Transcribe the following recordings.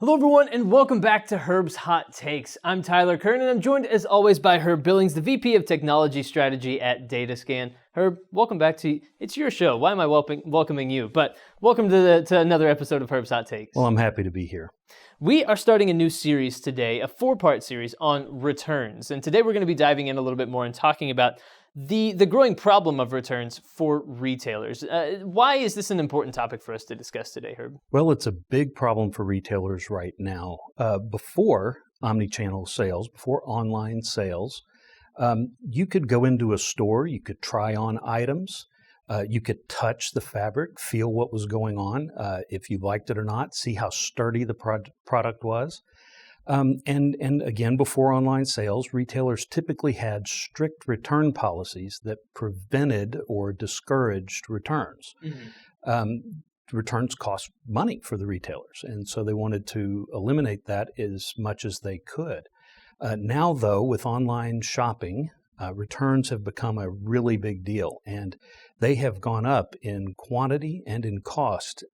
Hello everyone and welcome back to Herb's Hot Takes. I'm Tyler Kern and I'm joined as always by Herb Billings, the VP of Technology Strategy at Datascan. Herb, welcome back to, it's your show. Why am I welcoming you? But welcome to another episode of Herb's Hot Takes. Well, I'm happy to be here. We are starting a new series today, a 4-part series on returns. And today we're going to be diving in a little bit more and talking about the growing problem of returns for retailers. Why is this an important topic for us to discuss today, Herb? Well, it's a big problem for retailers right now. Before omni-channel sales, before online sales, you could go into a store, you could try on items, you could touch the fabric, feel what was going on, if you liked it or not, see how sturdy the product was. And again, before online sales, retailers typically had strict return policies that prevented or discouraged returns. Mm-hmm. Returns cost money for the retailers, and so they wanted to eliminate that as much as they could. Now, though, with online shopping, returns have become a really big deal, and they have gone up in quantity and in cost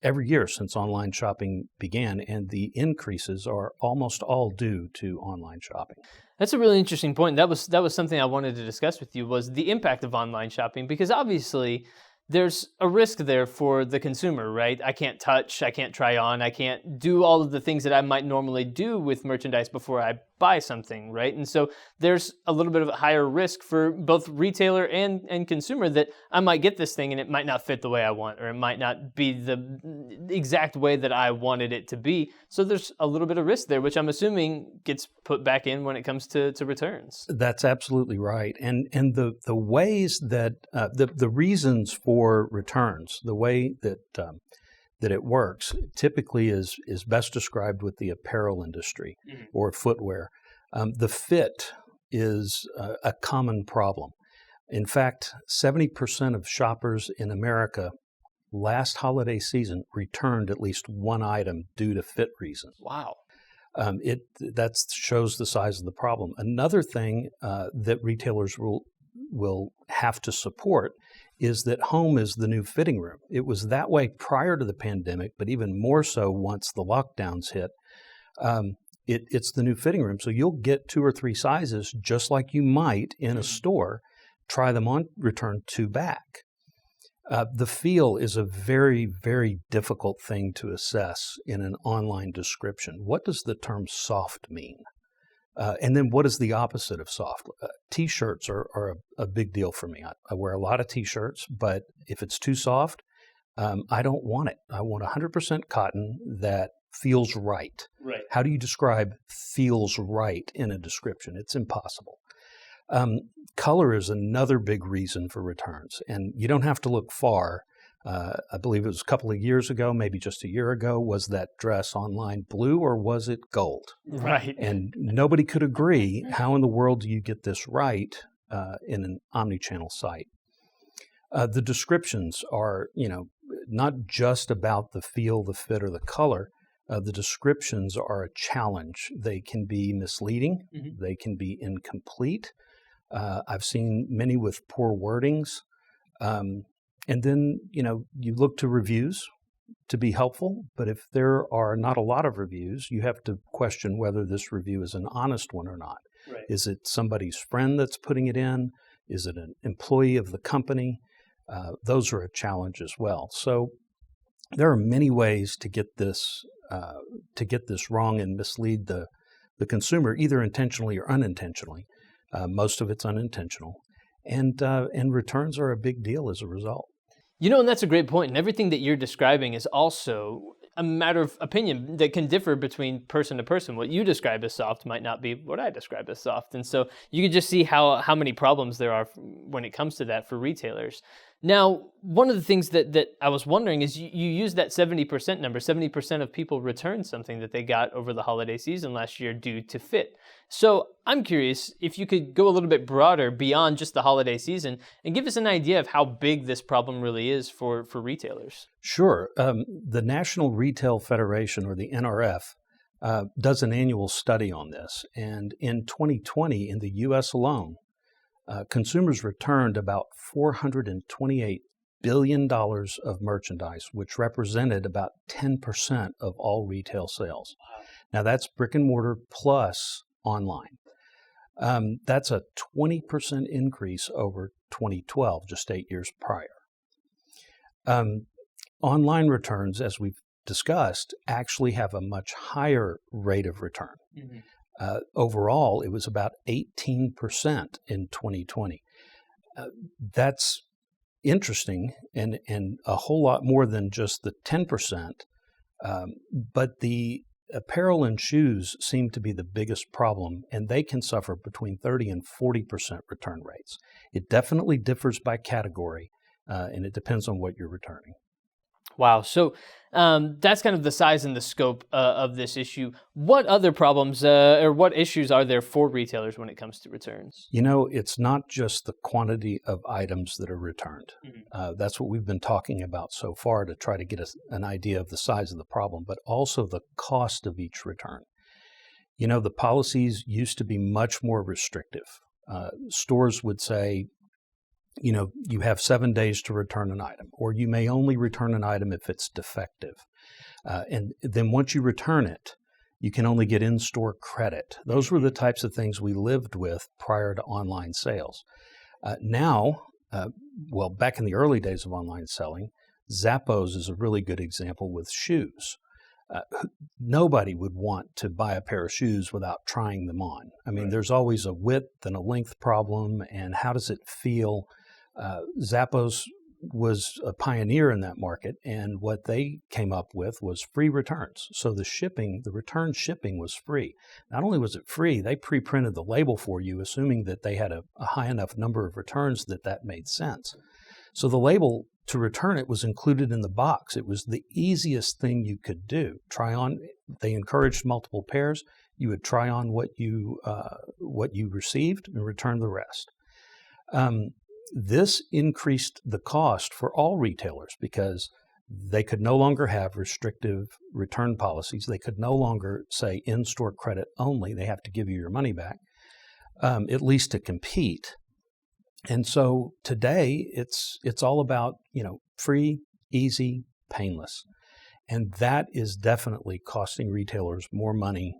every year since online shopping began, and the increases are almost all due to online shopping. That's a really interesting point. That was something I wanted to discuss with you, was the impact of online shopping, because obviously there's a risk there for the consumer, right? I can't touch, I can't try on, I can't do all of the things that I might normally do with merchandise before I buy something, right? And so there's a little bit of a higher risk for both retailer and consumer that I might get this thing and it might not fit the way I want, or it might not be the exact way that I wanted it to be. So there's a little bit of risk there, which I'm assuming gets put back in when it comes to returns. That's absolutely right. And the ways that, the reasons for returns, the way that it works typically is best described with the apparel industry or footwear. The fit is a common problem. In fact, 70% of shoppers in America last holiday season returned at least one item due to fit reasons. Wow. That shows the size of the problem. Another thing that retailers will have to support is that home is the new fitting room. It was that way prior to the pandemic, but even more so once the lockdowns hit. It's the new fitting room. So you'll get 2 or 3 sizes just like you might in a store, try them on, return 2 back. The feel is a very, very difficult thing to assess in an online description. What does the term soft mean? And then what is the opposite of soft? T-shirts are a big deal for me. I wear a lot of T-shirts, but if it's too soft, I don't want it. I want 100% cotton that feels right. Right. How do you describe feels right in a description? It's impossible. Color is another big reason for returns, and you don't have to look far. I believe it was a couple of years ago, maybe just a year ago, was that dress online blue or was it gold? Right. And nobody could agree, how in the world do you get this right in an omni-channel site? The descriptions are, not just about the feel, the fit, or the color. The descriptions are a challenge. They can be misleading. Mm-hmm. They can be incomplete. I've seen many with poor wordings. And then, you look to reviews to be helpful, but if there are not a lot of reviews, you have to question whether this review is an honest one or not. Right. Is it somebody's friend that's putting it in? Is it an employee of the company? Those are a challenge as well. So there are many ways to get this wrong and mislead the consumer, either intentionally or unintentionally. Most of it's unintentional. And returns are a big deal as a result. And that's a great point. And everything that you're describing is also a matter of opinion that can differ between person to person. What you describe as soft might not be what I describe as soft. And so you can just see how many problems there are when it comes to that for retailers. Now, one of the things that I was wondering is you use that 70% number. 70% of people returned something that they got over the holiday season last year due to fit. So I'm curious if you could go a little bit broader beyond just the holiday season and give us an idea of how big this problem really is for retailers. Sure. The National Retail Federation, or the NRF, does an annual study on this. And in 2020, in the U.S. alone, consumers returned about 428 billion of merchandise, which represented about 10% of all retail sales. Now that's brick and mortar plus online. That's a 20% increase over 2012, just 8 years prior. Online returns, as we've discussed, actually have a much higher rate of return. Overall, it was about 18% in 2020. That's interesting and a whole lot more than just the 10%, but the apparel and shoes seem to be the biggest problem, and they can suffer between 30 and 40% return rates. It definitely differs by category, and it depends on what you're returning. Wow. So that's kind of the size and the scope of this issue. What other problems or what issues are there for retailers when it comes to returns? You know, it's not just the quantity of items that are returned. That's what we've been talking about so far to try to get an idea of the size of the problem, but also the cost of each return. You know, the policies used to be much more restrictive. Stores would say, you know, you have 7 days to return an item, or you may only return an item if it's defective. And then once you return it, you can only get in-store credit. Those were the types of things we lived with prior to online sales. Now, back in the early days of online selling, Zappos is a really good example with shoes. Nobody would want to buy a pair of shoes without trying them on. I mean, There's always a width and a length problem, and how does it feel? Zappos was a pioneer in that market, and what they came up with was free returns. So the return shipping was free. Not only was it free, they pre-printed the label for you, assuming that they had a high enough number of returns that made sense. So the label to return it was included in the box. It was the easiest thing you could do. Try on. They encouraged multiple pairs. You would try on what you received and return the rest. This increased the cost for all retailers because they could no longer have restrictive return policies. They could no longer say in-store credit only. They have to give you your money back, at least to compete. And so today it's all about, you know, free, easy, painless. And that is definitely costing retailers more money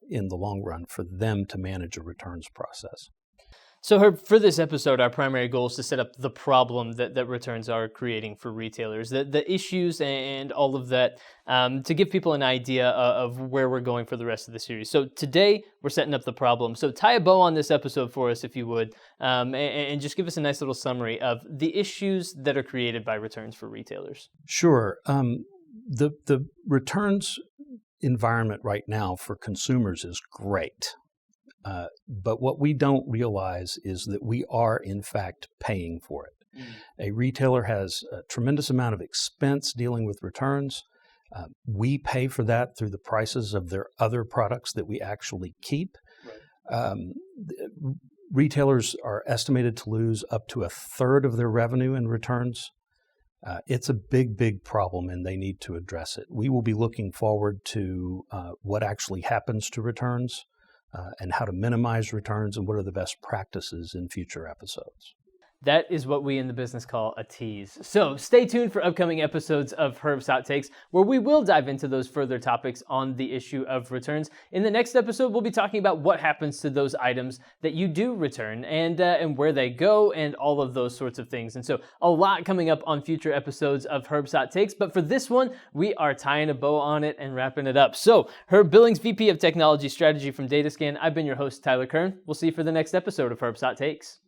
in the long run for them to manage a returns process. So Herb, for this episode, our primary goal is to set up the problem that returns are creating for retailers, the issues and all of that, to give people an idea of where we're going for the rest of the series. So today, we're setting up the problem. So tie a bow on this episode for us, if you would, and just give us a nice little summary of the issues that are created by returns for retailers. Sure. The returns environment right now for consumers is great. But what we don't realize is that we are, in fact, paying for it. A retailer has a tremendous amount of expense dealing with returns. We pay for that through the prices of their other products that we actually keep. Retailers are estimated to lose up to a third of their revenue in returns. It's a big, big problem, and they need to address it. We will be looking forward to what actually happens to returns. And how to minimize returns and what are the best practices in future episodes. That is what we in the business call a tease. So stay tuned for upcoming episodes of Herb's Hot Takes, where we will dive into those further topics on the issue of returns. In the next episode, we'll be talking about what happens to those items that you do return and where they go and all of those sorts of things. And so a lot coming up on future episodes of Herb's Hot Takes, but for this one, we are tying a bow on it and wrapping it up. So Herb Billings, VP of Technology Strategy from Datascan. I've been your host, Tyler Kern. We'll see you for the next episode of Herb's Hot Takes.